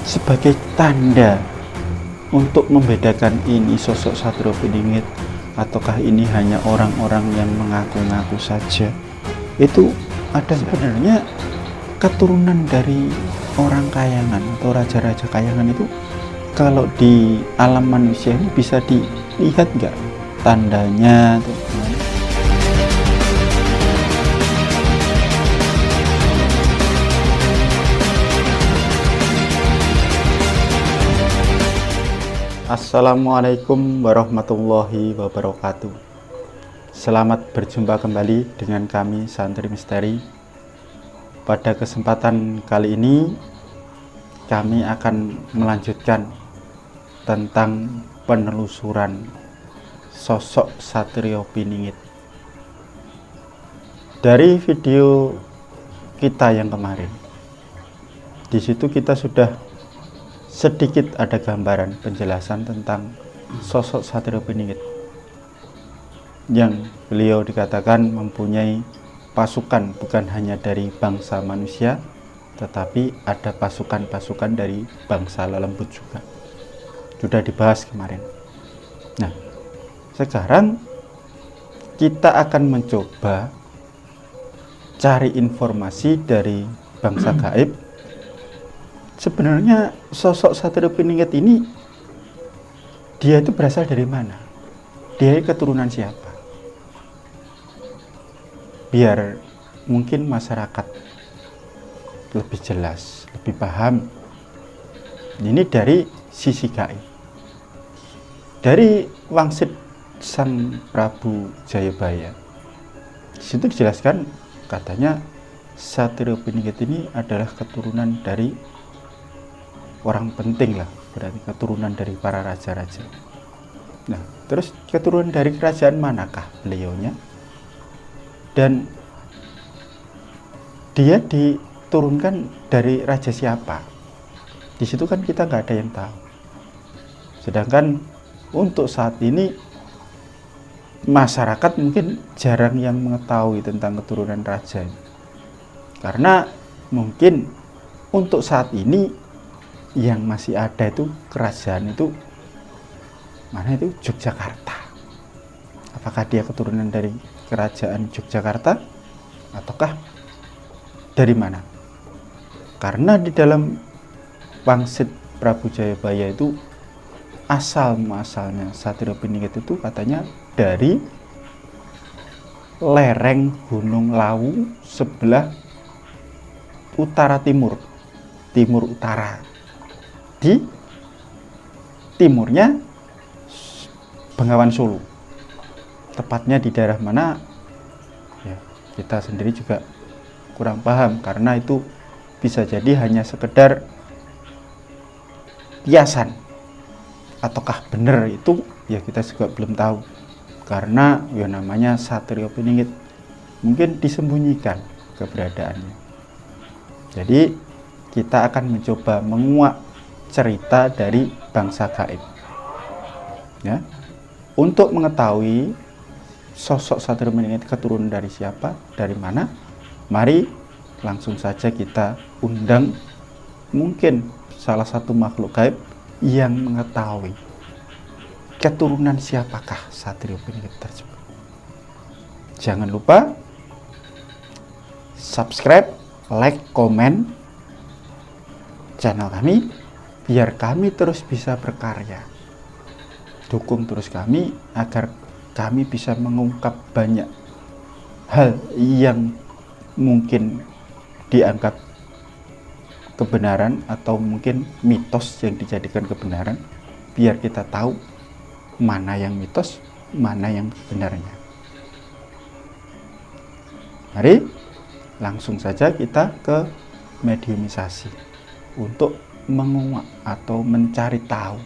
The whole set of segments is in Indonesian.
sebagai tanda untuk membedakan ini sosok Satrio Piningit ataukah ini hanya orang-orang yang mengaku-ngaku saja. Itu ada sebenarnya keturunan dari orang Kayangan atau raja-raja Kayangan itu. Kalau di alam manusia ini bisa dilihat nggak tandanya tuh? Assalamualaikum warahmatullahi wabarakatuh. Selamat berjumpa kembali dengan kami Santri Misteri. Pada kesempatan kali ini kami akan melanjutkan tentang penelusuran sosok Satrio Piningit. Dari video kita yang kemarin, di situ kita sudah sedikit ada gambaran penjelasan tentang sosok Satrio Piningit yang beliau dikatakan mempunyai pasukan bukan hanya dari bangsa manusia, tetapi ada pasukan-pasukan dari bangsa lelembut juga. Sudah dibahas kemarin. Nah, sekarang kita akan mencoba cari informasi dari bangsa gaib. Sebenarnya sosok Satrio Piningit ini, dia itu berasal dari mana? Dia keturunan siapa? Biar mungkin masyarakat lebih jelas, lebih paham. Ini dari sisi gaib. Dari wangsit Sang Prabu Jayabaya, di situ dijelaskan katanya Satrio Piningit ini adalah keturunan dari orang penting lah, berarti keturunan dari para raja-raja. Nah, terus keturunan dari kerajaan manakah beliaunya? Dan dia diturunkan dari raja siapa? Di situ kan kita nggak ada yang tahu. Sedangkan untuk saat ini masyarakat mungkin jarang yang mengetahui tentang keturunan raja ini. Karena mungkin untuk saat ini yang masih ada itu kerajaan itu mana itu Yogyakarta. Apakah dia keturunan dari kerajaan Yogyakarta ataukah dari mana? Karena di dalam wangsit Prabu Jayabaya itu asal muasalnya Satrio Piningit itu katanya dari lereng Gunung Lawu sebelah utara timur utara. Di timurnya Bengawan Solo, tepatnya di daerah mana ya kita sendiri juga kurang paham, karena itu bisa jadi hanya sekedar kiasan ataukah benar itu ya kita juga belum tahu, karena ya namanya Satrio Piningit mungkin disembunyikan keberadaannya. Jadi kita akan mencoba menguak cerita dari bangsa gaib ya, untuk mengetahui sosok Satrio Piningit keturunan dari siapa, dari mana. Mari langsung saja kita undang mungkin salah satu makhluk gaib yang mengetahui keturunan siapakah Satrio Piningit tersebut. Jangan lupa subscribe, like, komen channel kami biar kami terus bisa berkarya. Dukung terus kami agar kami bisa mengungkap banyak hal yang mungkin dianggap kebenaran atau mungkin mitos yang dijadikan kebenaran, biar kita tahu mana yang mitos, mana yang benarnya. Mari langsung saja kita ke mediumisasi untuk menguak atau mencari tahu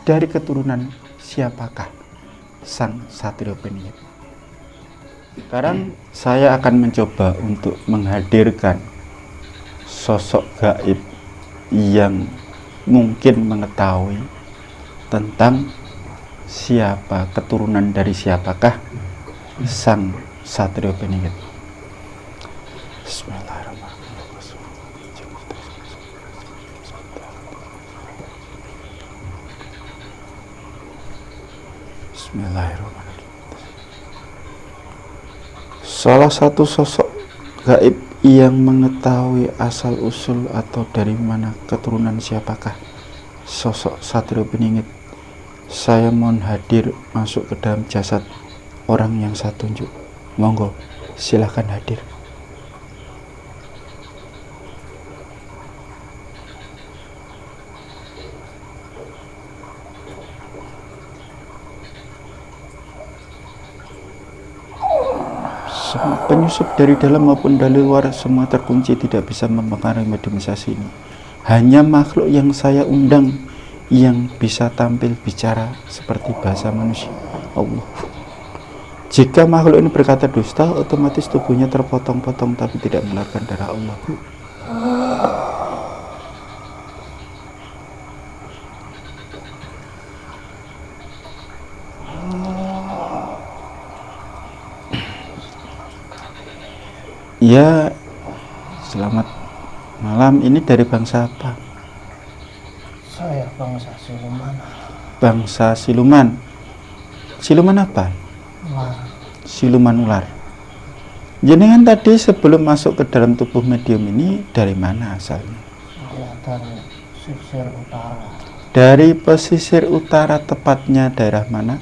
dari keturunan siapakah Sang Satrio Piningit. Sekarang saya akan mencoba untuk menghadirkan sosok gaib yang mungkin mengetahui tentang siapa keturunan dari siapakah Sang Satrio Piningit. Bismillahirrahmanirrahim. Bismillahirrahmanirrahim. Salah satu sosok gaib yang mengetahui asal usul atau dari mana keturunan siapakah sosok Satrio Piningit. Saya mohon hadir masuk ke dalam jasad orang yang saya tunjuk. Monggo, silahkan hadir. Semua penyusup dari dalam maupun dari luar semua terkunci, tidak bisa mempengaruhi mediumisasi ini. Hanya makhluk yang saya undang yang bisa tampil bicara seperti bahasa manusia. Allah. Jika makhluk ini berkata dusta, otomatis tubuhnya terpotong-potong tapi tidak mengeluarkan darah Allah. Ya, selamat malam. Ini dari bangsa apa? Saya bangsa siluman. Bangsa siluman. Siluman apa? Ular. Siluman ular. Jenengan tadi sebelum masuk ke dalam tubuh medium ini dari mana asalnya? Ya, dari pesisir utara. Dari pesisir utara, tepatnya daerah mana?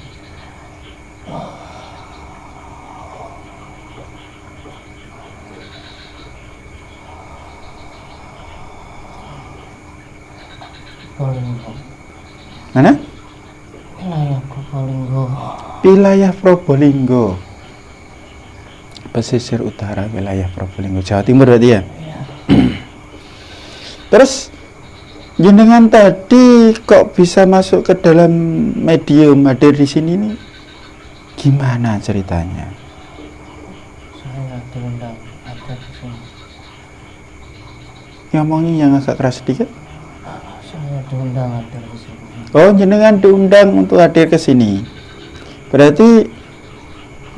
Probolinggo. Mana? Wilayah Probolinggo. Wilayah Probolinggo. Pesisir utara wilayah Probolinggo, Jawa Timur berarti ya? Ya. Terus jenengan tadi kok bisa masuk ke dalam medium hadir di sini nih? Gimana ceritanya? Saya diundang ada di sini. Ngomongnya yang agak keras sedikit. Saya diundang ada di sini. Oh, jenengan diundang untuk hadir ke sini. Berarti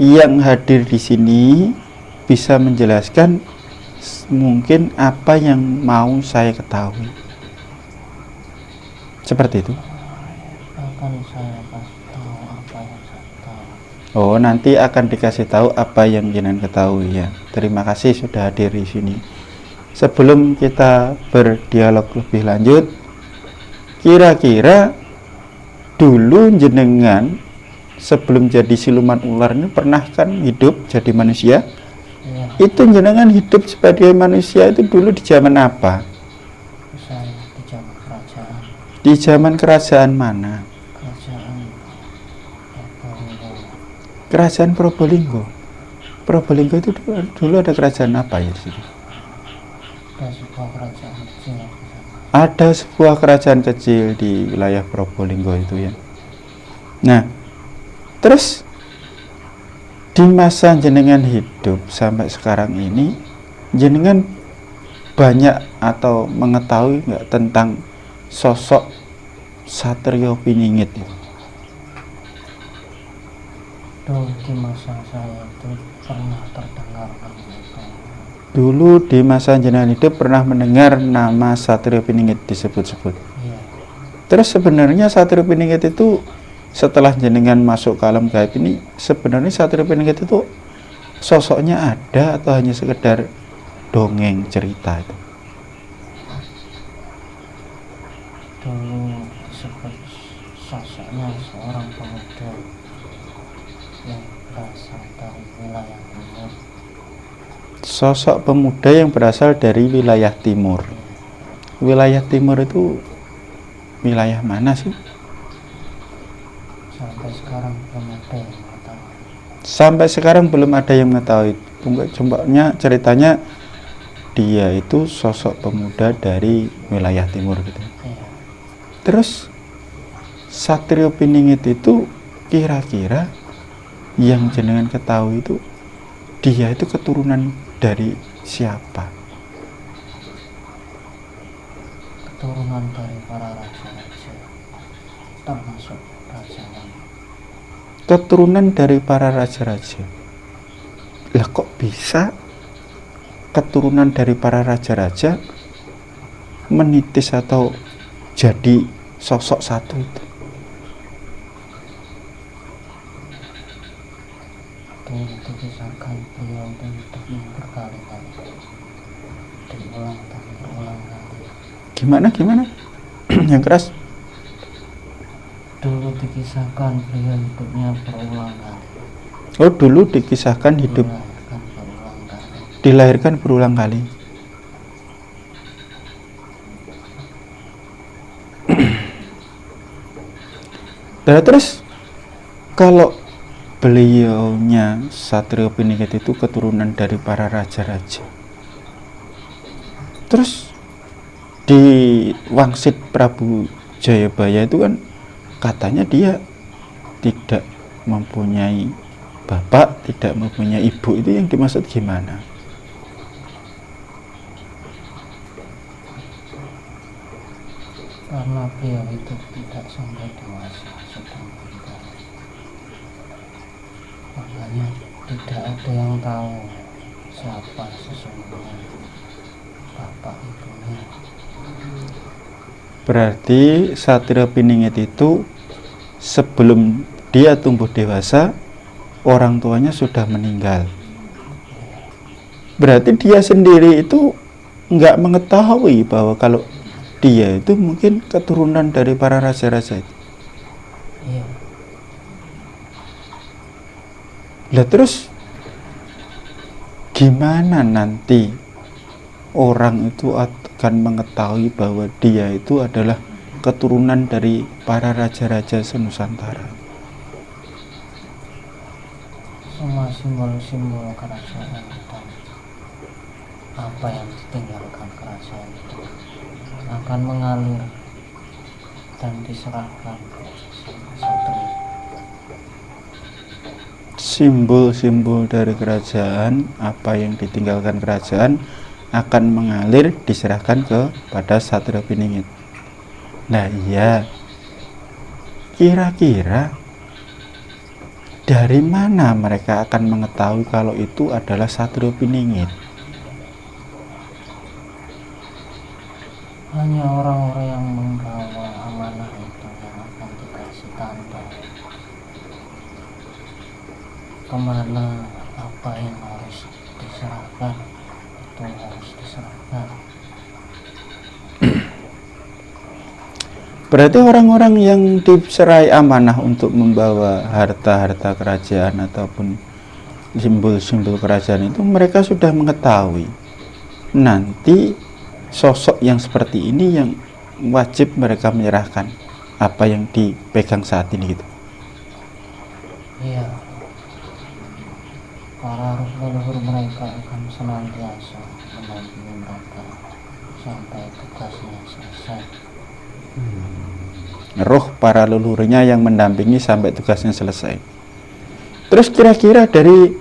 yang hadir di sini bisa menjelaskan mungkin apa yang mau saya ketahui. Seperti itu. Akan saya kasih tahu apa yang saya tahu. Oh, nanti akan dikasih tahu apa yang jenengan ketahui ya. Terima kasih sudah hadir di sini. Sebelum kita berdialog lebih lanjut, kira-kira dulu jenengan sebelum jadi siluman ular ini pernah kan hidup jadi manusia? Ya, Itu jenengan hidup sebagai manusia itu dulu di zaman apa? saya di zaman kerajaan. Di zaman kerajaan mana? Kerajaan Probolinggo. Kerajaan Probolinggo. Probolinggo itu dulu ada kerajaan apa ya di situ? Ada sebuah kerajaan kecil di sana. Ada sebuah kerajaan kecil di wilayah Probolinggo itu ya. Nah, terus di masa jenengan hidup sampai sekarang ini, jenengan banyak atau mengetahui nggak tentang sosok Satrio Piningit itu? Dulu di masa saya itu pernah terdengar nama itu. Dulu di masa jenengan hidup pernah mendengar nama Satrio Piningit disebut-sebut. Iya. Terus sebenarnya Satrio Piningit itu setelah jenengan masuk ke alam gaib ini, sebenarnya Satrio Piningit itu sosoknya ada atau hanya sekedar dongeng cerita itu? Dulu disebut sosoknya seorang pemuda yang berasal dari wilayah timur. Sosok pemuda yang berasal dari wilayah timur. Wilayah timur itu wilayah mana sih? Sampai sekarang belum ada yang mengetahui. Sampai sekarang belum ada yang mengetahui. Contohnya ceritanya dia itu sosok pemuda dari wilayah timur gitu. Iya. Terus Satrio Piningit itu kira-kira yang jenengan ketahui itu dia itu keturunan dari siapa? Keturunan dari para raja-raja, termasuk Raja Wali. Keturunan dari para raja-raja. Lah kok bisa keturunan dari para raja-raja menitis atau jadi sosok satu itu? mengisahkan beliau itu hidupnya berkali-kali, diulang dan berulang kali. Gimana? Yang keras. Dulu dikisahkan beliau hidupnya berulang kali. Oh, dulu dikisahkan hidup dilahirkan berulang kali. Nah, terus kalau beliaunya Satrio Piningit itu keturunan dari para raja-raja, terus di Wangsit Prabu Jayabaya itu kan katanya dia tidak mempunyai bapak, tidak mempunyai ibu. Itu yang dimaksud gimana? Karena beliau itu tidak sampai dewasa, sudah meninggal. Makanya tidak ada yang tahu siapa sesungguhnya bapak ibunya. Berarti Satrio Piningit itu sebelum dia tumbuh dewasa, orang tuanya sudah meninggal. Berarti dia sendiri itu nggak mengetahui bahwa kalau dia itu mungkin keturunan dari para raja-raja itu. Iya. Lah terus gimana nanti orang itu akan mengetahui bahwa dia itu adalah keturunan dari para raja-raja senusantara? Semua simbol-simbol kerajaan dan apa yang ditinggalkan kerajaan itu akan mengalir dan diserahkan sama Satrio. Simbol-simbol dari kerajaan, apa yang ditinggalkan kerajaan akan mengalir diserahkan kepada Satrio Piningit. Nah iya, kira-kira dari mana mereka akan mengetahui kalau itu adalah Satrio Piningit? Hanya orang-orang yang membawa amanah itu yang akan dikasih tanda kemana apa yang harus diserahkan, itu harus diserahkan. Berarti orang-orang yang diserai amanah untuk membawa harta-harta kerajaan ataupun simbol-simbol kerajaan itu, mereka sudah mengetahui nanti sosok yang seperti ini yang wajib mereka menyerahkan apa yang dipegang saat ini gitu. Iya, para leluhur mereka akan senantiasa mendampingi mereka sampai tugasnya selesai. Roh para leluhurnya yang mendampingi sampai tugasnya selesai. Terus kira-kira dari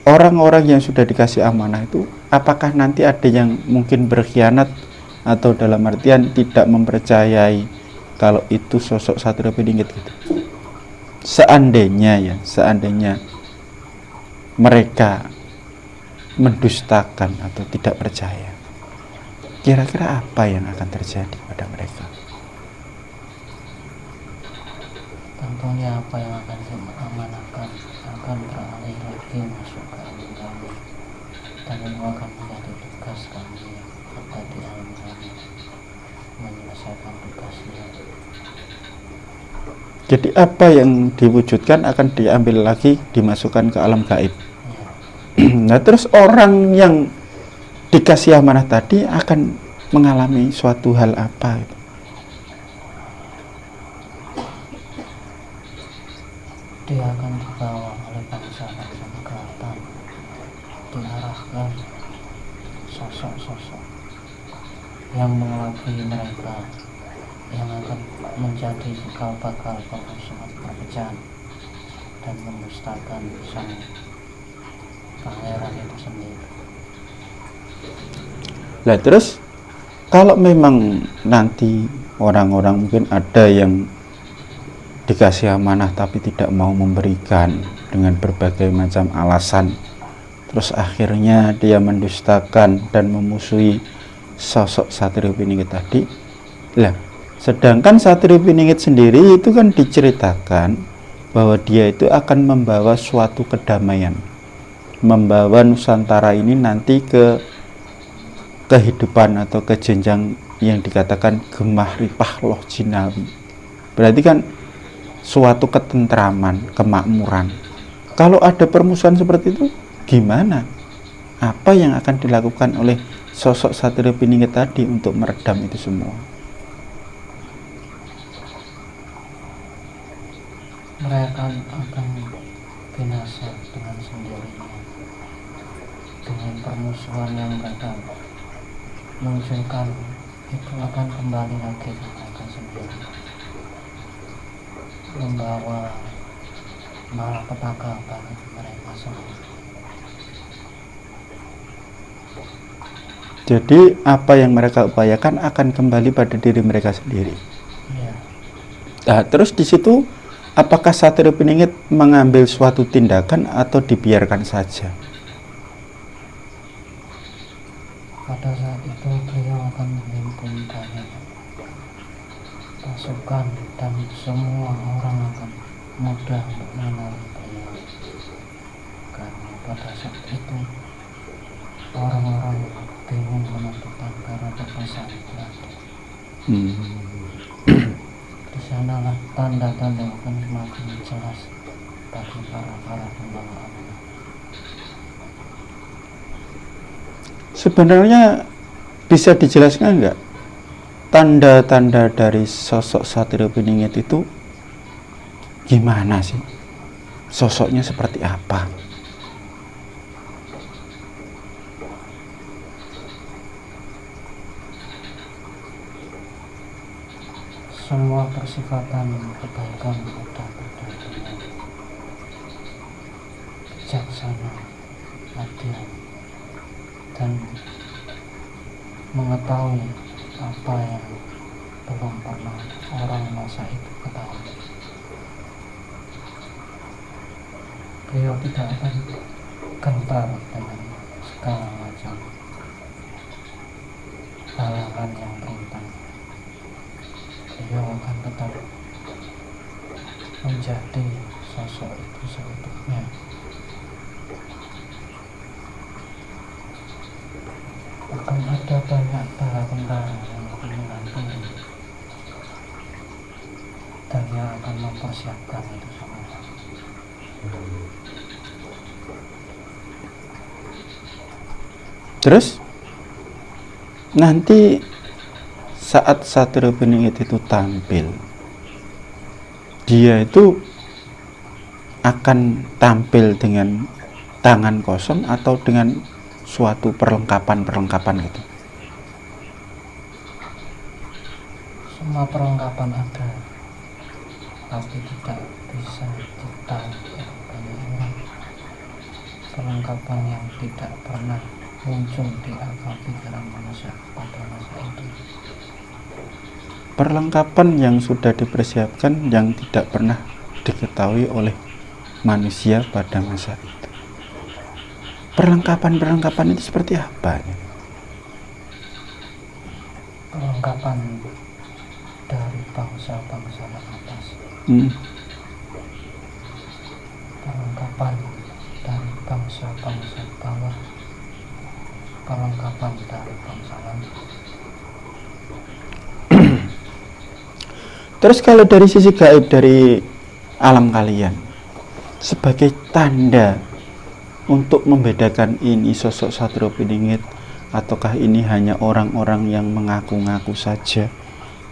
orang-orang yang sudah dikasih amanah itu, apakah nanti ada yang mungkin berkhianat atau dalam artian tidak mempercayai kalau itu sosok Satrio Piningit gitu? Seandainya mereka mendustakan atau tidak percaya, kira-kira apa yang akan terjadi pada mereka? Tentunya apa yang akan diamanahkan akan beralih lagi masuk ke alam kami, dan itu akan menjadi tugas kami yang ada di alam kami, menyelesaikan tugasnya. Jadi apa yang diwujudkan akan diambil lagi, dimasukkan ke alam gaib. Ya. Nah terus orang yang dikasih amanah tadi akan mengalami suatu hal apa gitu? Dia akan dibawa oleh bangsa-bangsa kegelapan, diarahkan sosok-sosok yang mengelabui mereka, yang akan menjadi cikal bakal pemusnah perpecahan dan mendustakan sang pangeran itu sendiri. Nah terus kalau memang nanti orang-orang mungkin ada yang dikasih amanah tapi tidak mau memberikan dengan berbagai macam alasan, terus akhirnya dia mendustakan dan memusuhi sosok Satrio Piningit tadi. Lah, sedangkan Satrio Piningit sendiri itu kan diceritakan bahwa dia itu akan membawa suatu kedamaian, membawa Nusantara ini nanti ke kehidupan atau ke jenjang yang dikatakan gemah ripah loh jinawi. Berarti kan suatu ketentraman, kemakmuran. Kalau ada permusuhan seperti itu, gimana? Apa yang akan dilakukan oleh sosok Satrio Piningit tadi untuk meredam itu semua? Mereka akan binasa dengan sendirinya, dengan permusuhan yang mereka munculkan itu akan kembali lagi ke mereka sendiri, membawa malapetaka bagi mereka sendiri. Jadi apa yang mereka upayakan akan kembali pada diri mereka sendiri. Ya. Nah, terus di situ apakah Satrio Piningit mengambil suatu tindakan atau dibiarkan saja? Pada saat itu beliau akan memimpin banyak pasukan dan semua orang akan mudah untuk mengenali beliau, karena pada saat itu orang-orang bingung menentukan karena kekuasaan Belanda. Di sanalah tanda-tanda akan semakin jelas bagi para pembawa amanah. Sebenarnya bisa dijelaskan nggak tanda-tanda dari sosok Satrio Piningit itu gimana sih? Sosoknya seperti apa? Semua persifatan kebaikan ada pada beliau, bijaksana, adil, dan mengetahui apa yang belum pernah orang masa itu ketahui. Beliau tidak akan gentar dengan segala macam halangan yang berimbang. Beliau akan tetap menjadi sosok itu seutuhnya. Akan ada banyak tentara yang akan menanti dan yang akan mempersiapkan itu semua. Terus nanti saat Satrio Piningit itu tampil, dia itu akan tampil dengan tangan kosong atau dengan suatu perlengkapan gitu. Semua perlengkapan ada, tapi tidak bisa ditahu banyak orang. Perlengkapan yang tidak pernah muncul di akal pikiran manusia pada masa itu. Perlengkapan yang sudah dipersiapkan yang tidak pernah diketahui oleh manusia pada masa itu. Perlengkapan itu seperti apa? Perlengkapan dari bangsa-bangsa atas. Perlengkapan dari bangsa-bangsa bawah. Perlengkapan dari bangsa langit. Terus kalau dari sisi gaib dari alam kalian, sebagai tanda untuk membedakan ini sosok Satrio Piningit ataukah ini hanya orang-orang yang mengaku-ngaku saja,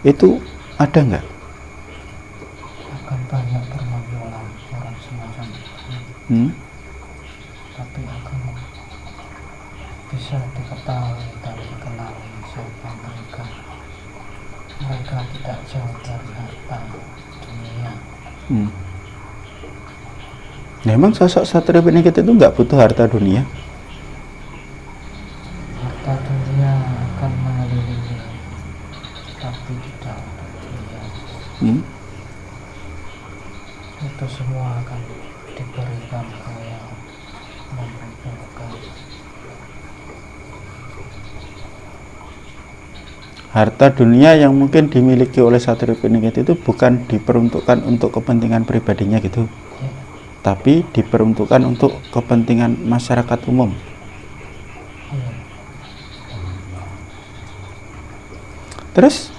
itu ada nggak? Akan banyak bermunculan orang semacam itu, tapi akan bisa diketahui dan dikenali siapa mereka. Mereka tidak jauh dari harta dunia. Memang sosok Satrio Piningit itu nggak butuh harta dunia? Harta dunia akan mengelilingi, tapi tidak untuk dia. Itu semua akan diberikan ke yang membutuhkan. Harta dunia yang mungkin dimiliki oleh Satrio Piningit itu bukan diperuntukkan untuk kepentingan pribadinya gitu. Ya, tapi diperuntukkan untuk kepentingan masyarakat umum. Iya. Terus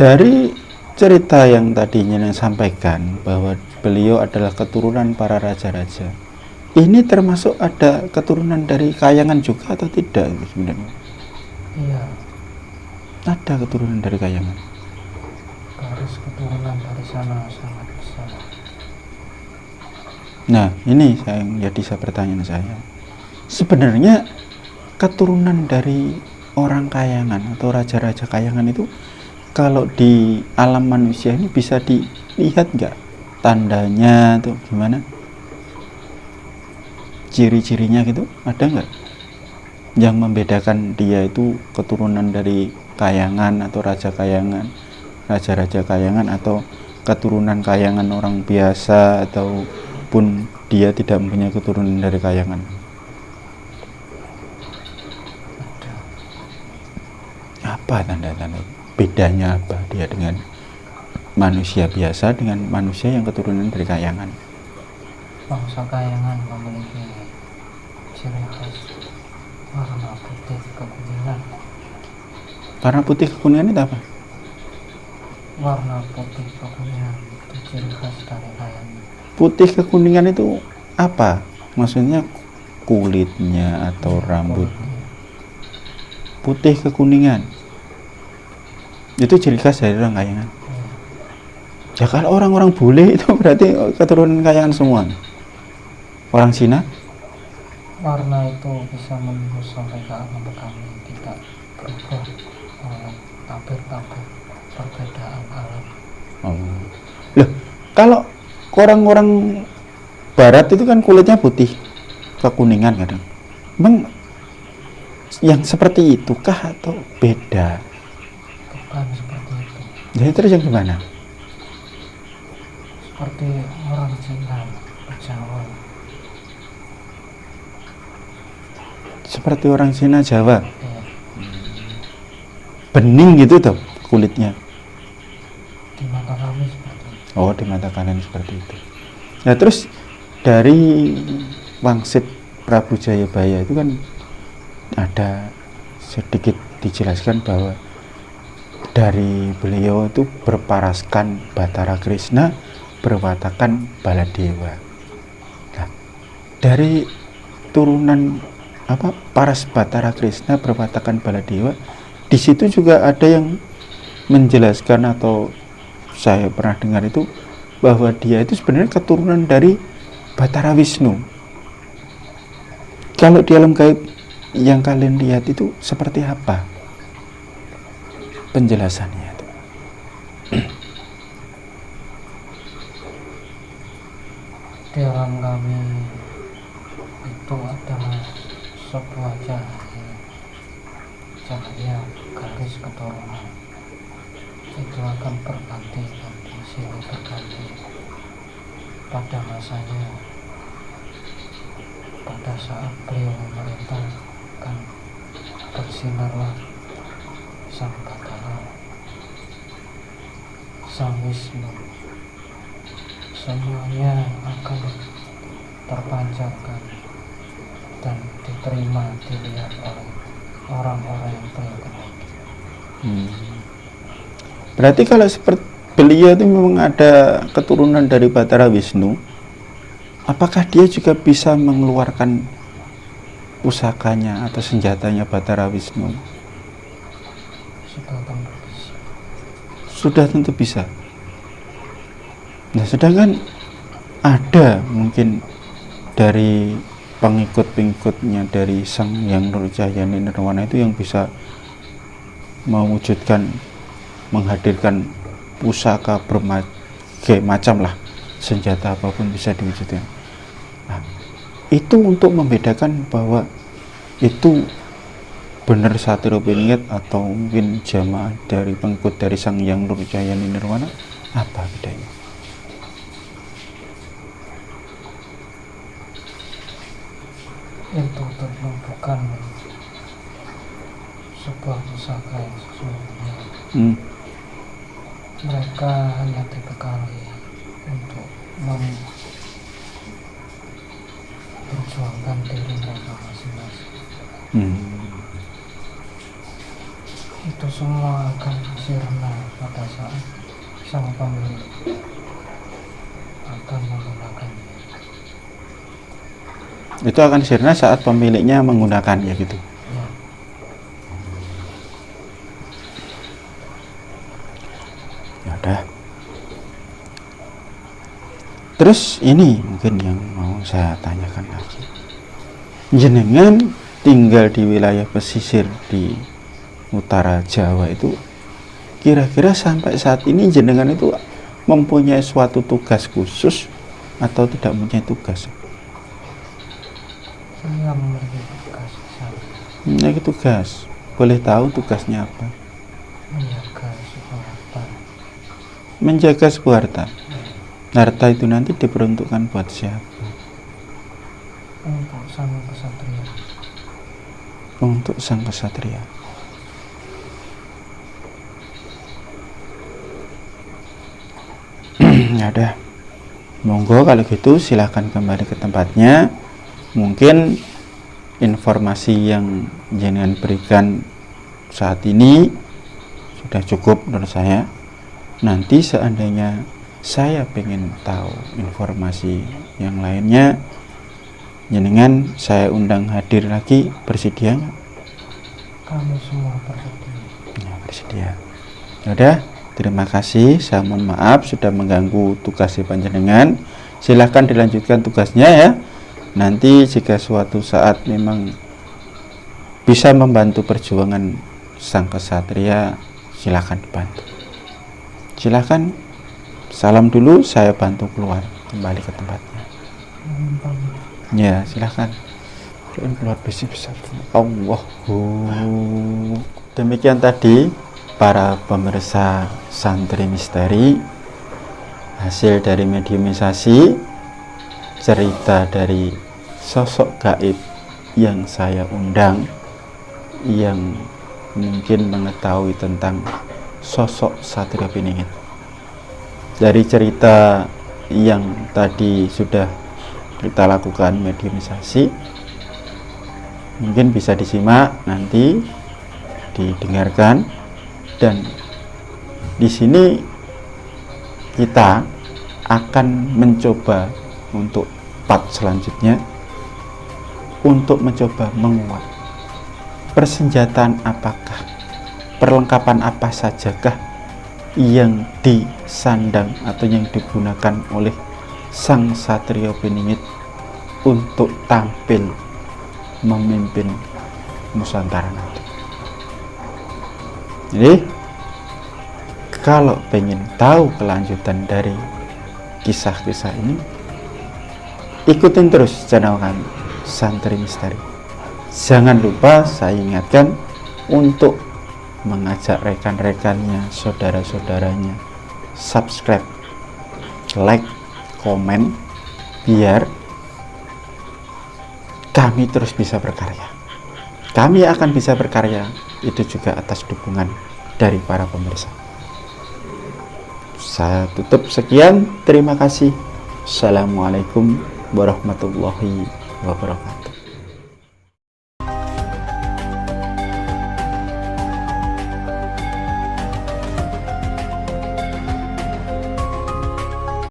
dari cerita yang tadinya yang sampaikan bahwa beliau adalah keturunan para raja-raja, ini termasuk ada keturunan dari Kahyangan juga atau tidak sebenarnya? Iya, Ada keturunan dari Kahyangan. garis keturunan dari sana sangat besar. Nah, ini yang jadi pertanyaan saya. Sebenarnya keturunan dari orang Kahyangan atau raja-raja Kahyangan itu kalau di alam manusia ini bisa dilihat nggak tandanya tuh gimana? Ciri-cirinya gitu ada nggak yang membedakan dia itu keturunan dari Kahyangan atau raja Kahyangan, raja-raja Kahyangan, atau keturunan Kahyangan orang biasa, ataupun dia tidak mempunyai keturunan dari Kahyangan? Apa tanda-tanda bedanya, apa dia dengan manusia biasa dengan manusia yang keturunan dari Kahyangan? Bangsa Kahyangan memiliki ciri khas warna putih kekuningan. Warna putih kekuningan itu apa? Warna putih kekuningan itu ciri khas dari Kahyangan. Putih kekuningan itu apa? Maksudnya kulitnya atau rambut? Putih kekuningan itu ciri khas dari orang Kahyangan. Ya kalau orang-orang bule itu berarti keturunan Kahyangan semua. Orang Cina? Warna itu bisa menembus sampai ke alam kami, tidak berubah oleh tabir-tabir perbedaan alam. Oh. Loh, kalau orang-orang barat itu kan kulitnya putih kekuningan kadang. Emang yang seperti itukah atau beda? Bukan seperti itu. Jadi terus yang gimana? Seperti orang Cina, Jawa. Seperti orang Cina Jawa. Ya, Bening gitu tuh kulitnya. di mata kami seperti itu. Oh, di mata kalian seperti itu. Nah, terus dari wangsit Prabu Jayabaya itu kan ada sedikit dijelaskan bahwa dari beliau itu berparaskan Bathara Krishna berwatakan Baladewa. Nah, dari turunan paras Bathara Krishna berwatakan Baladewa, di situ juga ada yang menjelaskan, atau saya pernah dengar itu, bahwa dia itu sebenarnya keturunan dari Bathara Wisnu. Kalau di alam gaib yang kalian lihat itu seperti apa penjelasannya itu? Di alam kami itu adalah sebuah cahaya garis keturunan. Itu akan berganti ganti, silih berganti pada masanya. Pada saat beliau memerintah, kan bersinarlah sang Bathara, sang Wisnu. Semuanya akan terpancarkan dan diterima, dilihat oleh orang-orang yang beliau kenal. Berarti kalau seperti beliau itu memang ada keturunan dari Bathara Wisnu, apakah dia juga bisa mengeluarkan pusakanya atau senjatanya Bathara Wisnu? Sudah tentu bisa. Sudah tentu bisa. Nah, sedangkan ada mungkin dari pengikut-pengikutnya dari Sang Hyang Nurjayani Nirwana itu yang bisa mewujudkan, menghadirkan pusaka berbagai macam lah, senjata apapun bisa diwujudkan. Nah, itu untuk membedakan bahwa itu benar Satrio Piningit atau mungkin jamaah dari pengikut dari Sang Hyang Nurjayani Nirwana, apa bedanya? Itu bukan sebuah pusaka yang sesungguhnya. Mereka hanya dibekali untuk memperjuangkan diri mereka masing-masing. Itu semua akan sirna pada saat sang pemilik akan menggunakannya. Itu akan sirna saat pemiliknya menggunakan, ya gitu. Ya. Ya udah. Terus ini mungkin yang mau saya tanyakan lagi. Jenengan tinggal di wilayah pesisir di utara Jawa itu, kira-kira sampai saat ini jenengan itu mempunyai suatu tugas khusus atau tidak mempunyai tugas? Saya memiliki tugas saya Mempunyai tugas. Boleh tahu tugasnya apa? menjaga sebuah harta. Menjaga sebuah harta. Harta itu nanti diperuntukkan buat siapa? Untuk sang kesatria. Untuk sang kesatria. Ya udah. Monggo kalau gitu silahkan kembali ke tempatnya. Mungkin informasi yang jenengan berikan saat ini sudah cukup menurut saya. Nanti seandainya saya pengen tahu informasi yang lainnya, jenengan saya undang hadir lagi, bersedia nggak? Kami semua bersedia. Ya, bersedia. Yaudah, terima kasih. Saya mohon maaf sudah mengganggu tugas panjenengan. Silahkan dilanjutkan tugasnya ya. Nanti jika suatu saat memang bisa membantu perjuangan sang kesatria, silahkan dibantu. Silahkan. Salam dulu, saya bantu keluar kembali ke tempatnya. Ya, silahkan. Keluar besar. Allahu. Demikian tadi para pemirsa Santri Misteri, hasil dari mediumisasi, cerita dari sosok gaib yang saya undang, yang mungkin mengetahui tentang sosok Satrio Piningit. Dari cerita yang tadi sudah kita lakukan mediumisasi, mungkin bisa disimak nanti, didengarkan, dan di sini kita akan mencoba untuk part selanjutnya untuk mencoba menguak persenjataan apakah, perlengkapan apa sajakah yang disandang atau yang digunakan oleh sang Satrio Piningit untuk tampil memimpin Nusantara nanti. Jadi kalau pengen tahu kelanjutan dari kisah-kisah ini, ikutin terus channel kami Santri Misteri. Jangan lupa saya ingatkan untuk mengajak rekan-rekannya, saudara-saudaranya subscribe, like, komen, biar kami terus bisa berkarya. Kami akan bisa berkarya itu juga atas dukungan dari para pemirsa. Saya tutup sekian, terima kasih. Assalamualaikum warahmatullahi wabarakatuh.